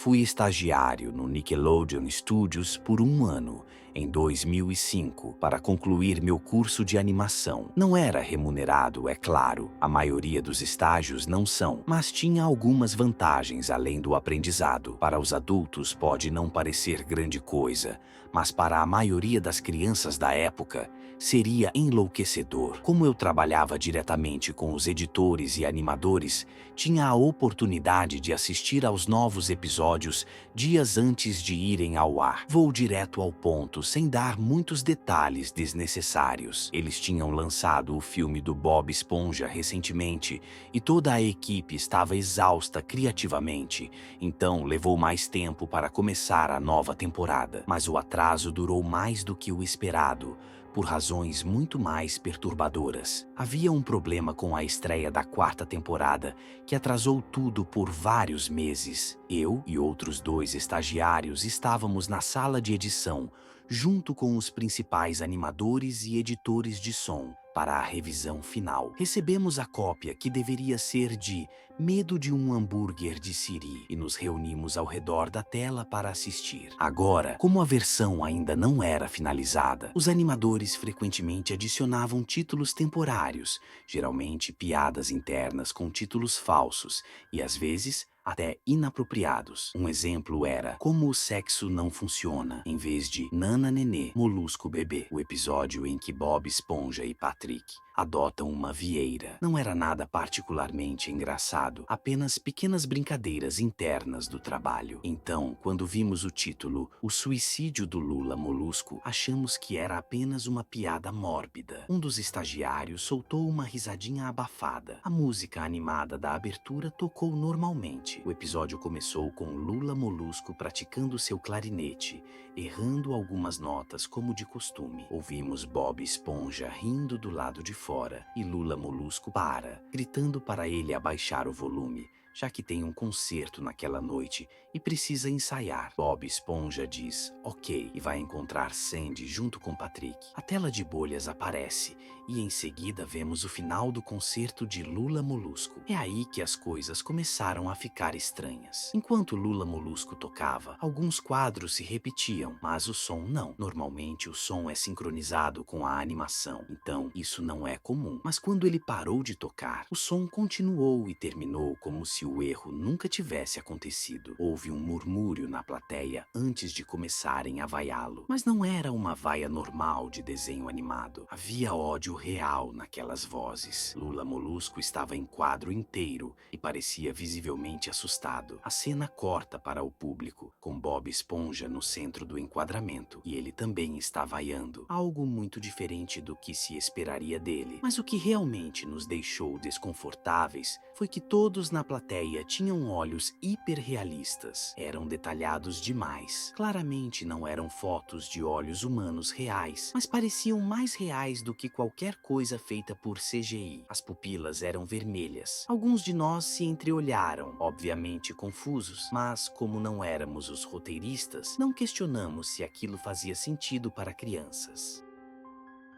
Fui estagiário no Nickelodeon Studios por um ano, em 2005, para concluir meu curso de animação. Não era remunerado, é claro, a maioria dos estágios não são, mas tinha algumas vantagens além do aprendizado. Para os adultos pode não parecer grande coisa, mas para a maioria das crianças da época, seria enlouquecedor. Como eu trabalhava diretamente com os editores e animadores, tinha a oportunidade de assistir aos novos episódios dias antes de irem ao ar. Vou direto ao ponto, sem dar muitos detalhes desnecessários. Eles tinham lançado o filme do Bob Esponja recentemente e toda a equipe estava exausta criativamente, então levou mais tempo para começar a nova temporada. Mas o atraso durou mais do que o esperado, por razões muito mais perturbadoras. Havia um problema com a estreia da quarta temporada, que atrasou tudo por vários meses. Eu e outros 2 estagiários estávamos na sala de edição, junto com os principais animadores e editores de som, para a revisão final. Recebemos a cópia que deveria ser de Medo de um Hambúrguer de Siri e nos reunimos ao redor da tela para assistir. Agora, como a versão ainda não era finalizada, os animadores frequentemente adicionavam títulos temporários, geralmente piadas internas com títulos falsos e, às vezes, até inapropriados. Um exemplo era Como o Sexo Não Funciona, em vez de Nana Nenê, Molusco Bebê, o episódio em que Bob Esponja e Patrick adotam uma vieira. Não era nada particularmente engraçado, apenas pequenas brincadeiras internas do trabalho. Então, quando vimos o título O Suicídio do Lula Molusco, achamos que era apenas uma piada mórbida. Um dos estagiários soltou uma risadinha abafada. A música animada da abertura tocou normalmente. O episódio começou com Lula Molusco praticando seu clarinete, errando algumas notas como de costume. Ouvimos Bob Esponja rindo do lado de fora e Lula Molusco para, gritando para ele abaixar o volume, já que tem um concerto naquela noite e precisa ensaiar. Bob Esponja diz ok e vai encontrar Sandy junto com Patrick. A tela de bolhas aparece e em seguida vemos o final do concerto de Lula Molusco. É aí que as coisas começaram a ficar estranhas. Enquanto Lula Molusco tocava, alguns quadros se repetiam, mas o som não. Normalmente o som é sincronizado com a animação, então isso não é comum. Mas quando ele parou de tocar, o som continuou e terminou como se o erro nunca tivesse acontecido. Houve um murmúrio na plateia antes de começarem a vaiá-lo. Mas não era uma vaia normal de desenho animado. Havia ódio real naquelas vozes. Lula Molusco estava em quadro inteiro e parecia visivelmente assustado. A cena corta para o público, com Bob Esponja no centro do enquadramento, e ele também está vaiando, algo muito diferente do que se esperaria dele. Mas o que realmente nos deixou desconfortáveis foi que todos na plateia tinham olhos hiperrealistas. Eram detalhados demais. Claramente não eram fotos de olhos humanos reais, mas pareciam mais reais do que qualquer coisa feita por CGI. As pupilas eram vermelhas. Alguns de nós se entreolharam, obviamente confusos, mas como não éramos os roteiristas, não questionamos se aquilo fazia sentido para crianças.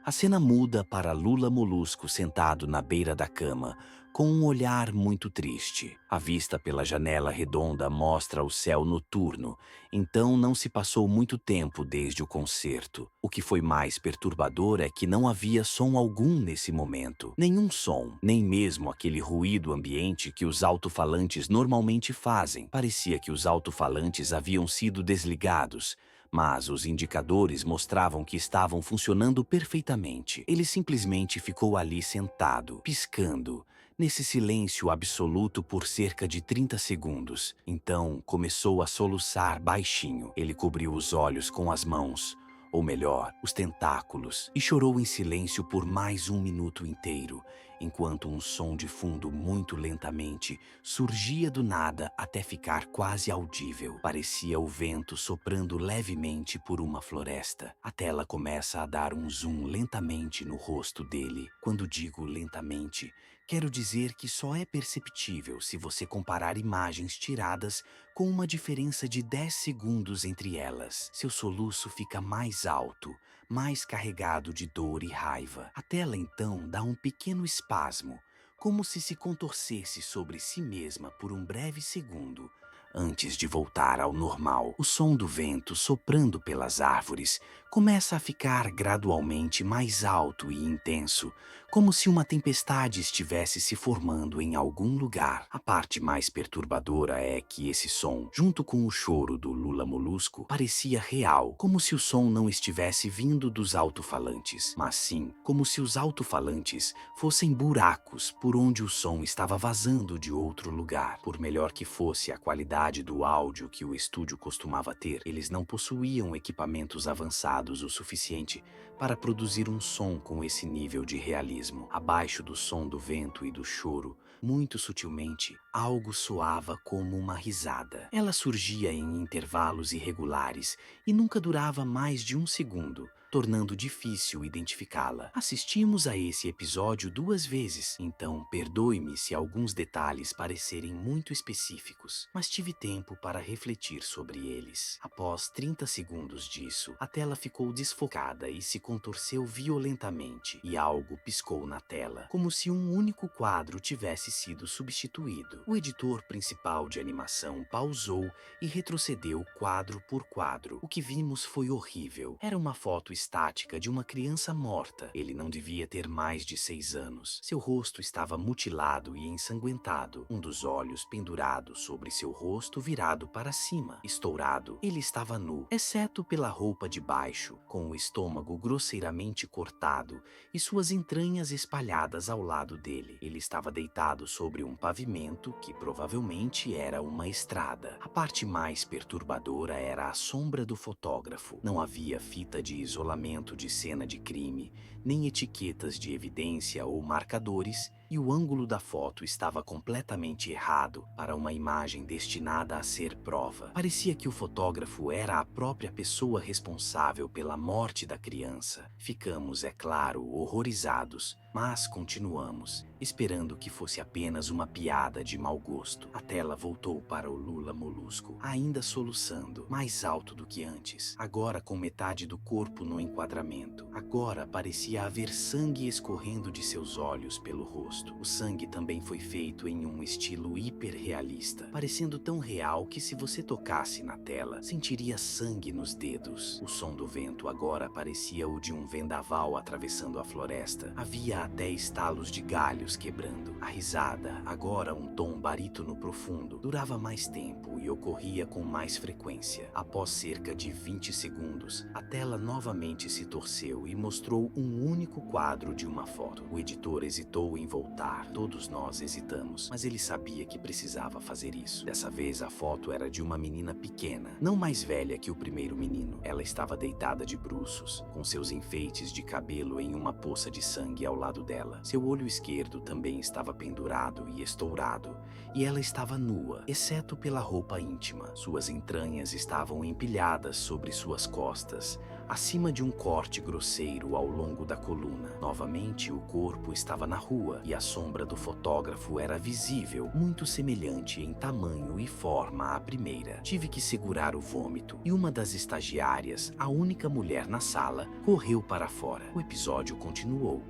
A cena muda para Lula Molusco sentado na beira da cama, com um olhar muito triste. A vista pela janela redonda mostra o céu noturno, então não se passou muito tempo desde o concerto. O que foi mais perturbador é que não havia som algum nesse momento. Nenhum som, nem mesmo aquele ruído ambiente que os alto-falantes normalmente fazem. Parecia que os alto-falantes haviam sido desligados, mas os indicadores mostravam que estavam funcionando perfeitamente. Ele simplesmente ficou ali sentado, piscando, nesse silêncio absoluto por cerca de 30 segundos. Então começou a soluçar baixinho. Ele cobriu os olhos com as mãos, ou melhor, os tentáculos, e chorou em silêncio por mais um minuto inteiro, enquanto um som de fundo muito lentamente surgia do nada até ficar quase audível. Parecia o vento soprando levemente por uma floresta. A tela começa a dar um zoom lentamente no rosto dele. Quando digo lentamente, quero dizer que só é perceptível se você comparar imagens tiradas com uma diferença de 10 segundos entre elas. Seu soluço fica mais alto, mais carregado de dor e raiva. A tela então dá um pequeno espasmo, como se contorcesse sobre si mesma por um breve segundo, antes de voltar ao normal. O som do vento soprando pelas árvores começa a ficar gradualmente mais alto e intenso, como se uma tempestade estivesse se formando em algum lugar. A parte mais perturbadora é que esse som, junto com o choro do Lula Molusco, parecia real, como se o som não estivesse vindo dos alto-falantes, mas sim como se os alto-falantes fossem buracos por onde o som estava vazando de outro lugar. Por melhor que fosse a qualidade do áudio que o estúdio costumava ter, eles não possuíam equipamentos avançados o suficiente para produzir um som com esse nível de realismo. Abaixo do som do vento e do choro, muito sutilmente, algo soava como uma risada. Ela surgia em intervalos irregulares e nunca durava mais de um segundo, tornando difícil identificá-la. Assistimos a esse episódio 2 vezes, então perdoe-me se alguns detalhes parecerem muito específicos, mas tive tempo para refletir sobre eles. Após 30 segundos disso, a tela ficou desfocada e se contorceu violentamente, e algo piscou na tela, como se um único quadro tivesse sido substituído. O editor principal de animação pausou e retrocedeu quadro por quadro. O que vimos foi horrível. Era uma foto estática de uma criança morta. Ele não devia ter mais de 6 anos. Seu rosto estava mutilado e ensanguentado, um dos olhos pendurado sobre seu rosto virado para cima. Estourado, ele estava nu, exceto pela roupa de baixo, com o estômago grosseiramente cortado e suas entranhas espalhadas ao lado dele. Ele estava deitado sobre um pavimento que provavelmente era uma estrada. A parte mais perturbadora era a sombra do fotógrafo. Não havia fita de isolamento de cena de crime, nem etiquetas de evidência ou marcadores, e o ângulo da foto estava completamente errado para uma imagem destinada a ser prova. Parecia que o fotógrafo era a própria pessoa responsável pela morte da criança. Ficamos, é claro, horrorizados, mas continuamos, esperando que fosse apenas uma piada de mau gosto. A tela voltou para o Lula Molusco, ainda soluçando, mais alto do que antes, agora com metade do corpo no enquadramento. Agora parecia haver sangue escorrendo de seus olhos pelo rosto. O sangue também foi feito em um estilo hiperrealista, parecendo tão real que se você tocasse na tela, sentiria sangue nos dedos. O som do vento agora parecia o de um vendaval atravessando a floresta. Havia até estalos de galhos quebrando. A risada, agora um tom barítono profundo, durava mais tempo e ocorria com mais frequência. Após cerca de 20 segundos, a tela novamente se torceu e mostrou um único quadro de uma foto. O editor hesitou em voltar. Todos nós hesitamos, mas ele sabia que precisava fazer isso. Dessa vez a foto era de uma menina pequena, não mais velha que o primeiro menino. Ela estava deitada de bruços, com seus enfeites de cabelo em uma poça de sangue ao lado dela. Seu olho esquerdo também estava pendurado e estourado, e ela estava nua, exceto pela roupa íntima. Suas entranhas estavam empilhadas sobre suas costas, acima de um corte grosseiro ao longo da coluna. Novamente, o corpo estava na rua e a sombra do fotógrafo era visível, muito semelhante em tamanho e forma à primeira. Tive que segurar o vômito e uma das estagiárias, a única mulher na sala, correu para fora. O episódio continuou.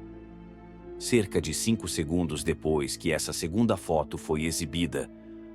Cerca de 5 segundos depois que essa segunda foto foi exibida,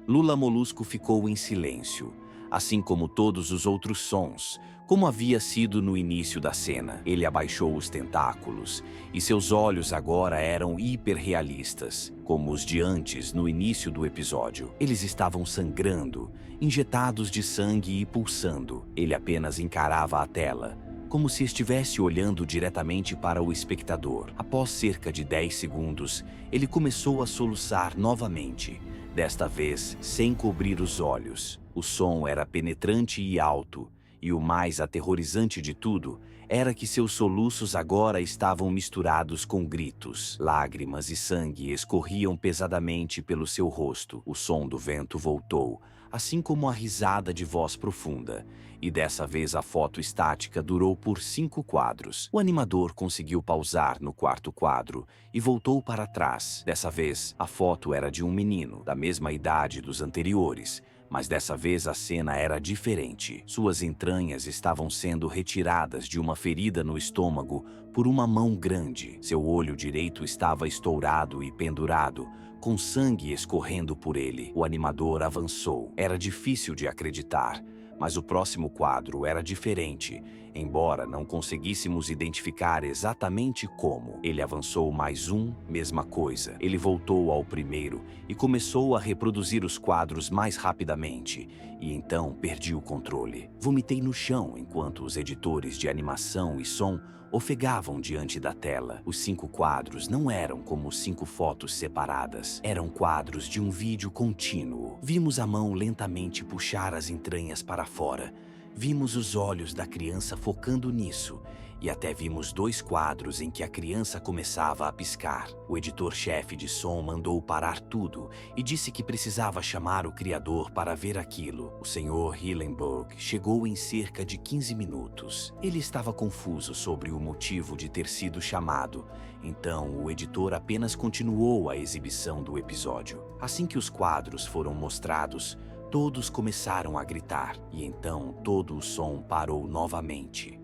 Lula Molusco ficou em silêncio, assim como todos os outros sons, como havia sido no início da cena. Ele abaixou os tentáculos, e seus olhos agora eram hiperrealistas, como os de antes no início do episódio. Eles estavam sangrando, injetados de sangue e pulsando. Ele apenas encarava a tela, como se estivesse olhando diretamente para o espectador. Após cerca de 10 segundos, ele começou a soluçar novamente, desta vez sem cobrir os olhos. O som era penetrante e alto, e o mais aterrorizante de tudo era que seus soluços agora estavam misturados com gritos. Lágrimas e sangue escorriam pesadamente pelo seu rosto. O som do vento voltou, assim como a risada de voz profunda, e dessa vez a foto estática durou por 5 quadros. O animador conseguiu pausar no 4º quadro e voltou para trás. Dessa vez, a foto era de um menino, da mesma idade dos anteriores, mas dessa vez a cena era diferente. Suas entranhas estavam sendo retiradas de uma ferida no estômago por uma mão grande. Seu olho direito estava estourado e pendurado, com sangue escorrendo por ele. O animador avançou. Era difícil de acreditar, mas o próximo quadro era diferente, embora não conseguíssemos identificar exatamente como. Ele avançou mais um, mesma coisa. Ele voltou ao primeiro e começou a reproduzir os quadros mais rapidamente, e então perdi o controle. Vomitei no chão enquanto os editores de animação e som ofegavam diante da tela. Os 5 quadros não eram como 5 fotos separadas. Eram quadros de um vídeo contínuo. Vimos a mão lentamente puxar as entranhas para fora. Vimos os olhos da criança focando nisso, e até vimos 2 quadros em que a criança começava a piscar. O editor-chefe de som mandou parar tudo e disse que precisava chamar o criador para ver aquilo. O Sr. Hillenburg chegou em cerca de 15 minutos. Ele estava confuso sobre o motivo de ter sido chamado, então o editor apenas continuou a exibição do episódio. Assim que os quadros foram mostrados, todos começaram a gritar, e então todo o som parou novamente.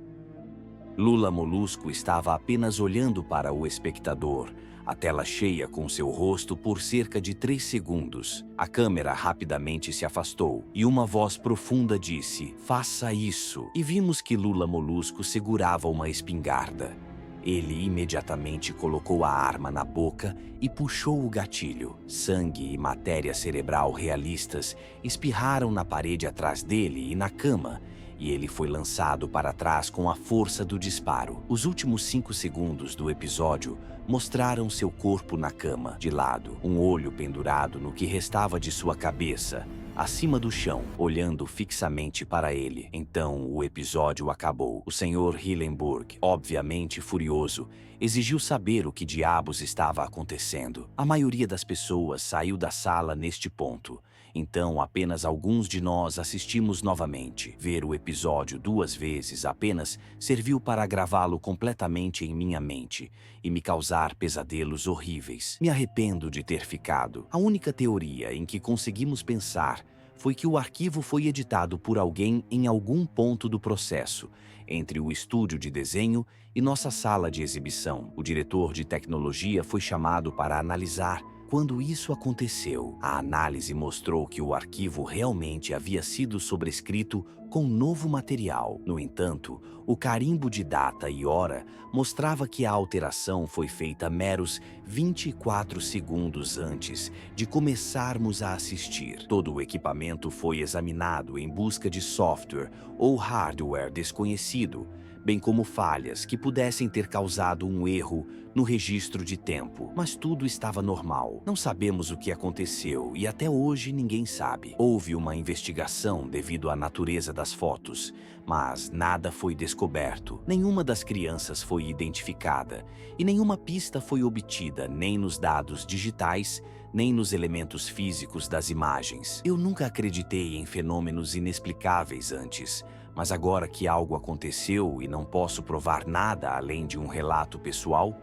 Lula Molusco estava apenas olhando para o espectador, a tela cheia com seu rosto por cerca de 3 segundos. A câmera rapidamente se afastou e uma voz profunda disse: "Faça isso!" E vimos que Lula Molusco segurava uma espingarda. Ele imediatamente colocou a arma na boca e puxou o gatilho. Sangue e matéria cerebral realistas espirraram na parede atrás dele e na cama, e ele foi lançado para trás com a força do disparo. Os últimos 5 segundos do episódio mostraram seu corpo na cama, de lado, um olho pendurado no que restava de sua cabeça, acima do chão, olhando fixamente para ele. Então o episódio acabou. O Sr. Hillenburg, obviamente furioso, exigiu saber o que diabos estava acontecendo. A maioria das pessoas saiu da sala neste ponto, então apenas alguns de nós assistimos novamente. Ver o episódio 2 vezes apenas serviu para gravá-lo completamente em minha mente e me causar pesadelos horríveis. Me arrependo de ter ficado. A única teoria em que conseguimos pensar foi que o arquivo foi editado por alguém em algum ponto do processo, entre o estúdio de desenho e nossa sala de exibição. O diretor de tecnologia foi chamado para analisar. Quando isso aconteceu, a análise mostrou que o arquivo realmente havia sido sobrescrito com novo material. No entanto, o carimbo de data e hora mostrava que a alteração foi feita meros 24 segundos antes de começarmos a assistir. Todo o equipamento foi examinado em busca de software ou hardware desconhecido, bem como falhas que pudessem ter causado um erro no registro de tempo. Mas tudo estava normal. Não sabemos o que aconteceu e até hoje ninguém sabe. Houve uma investigação devido à natureza das fotos, mas nada foi descoberto. Nenhuma das crianças foi identificada e nenhuma pista foi obtida, nem nos dados digitais, nem nos elementos físicos das imagens. Eu nunca acreditei em fenômenos inexplicáveis antes, mas agora que algo aconteceu e não posso provar nada além de um relato pessoal,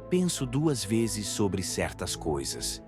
penso 2 vezes sobre certas coisas.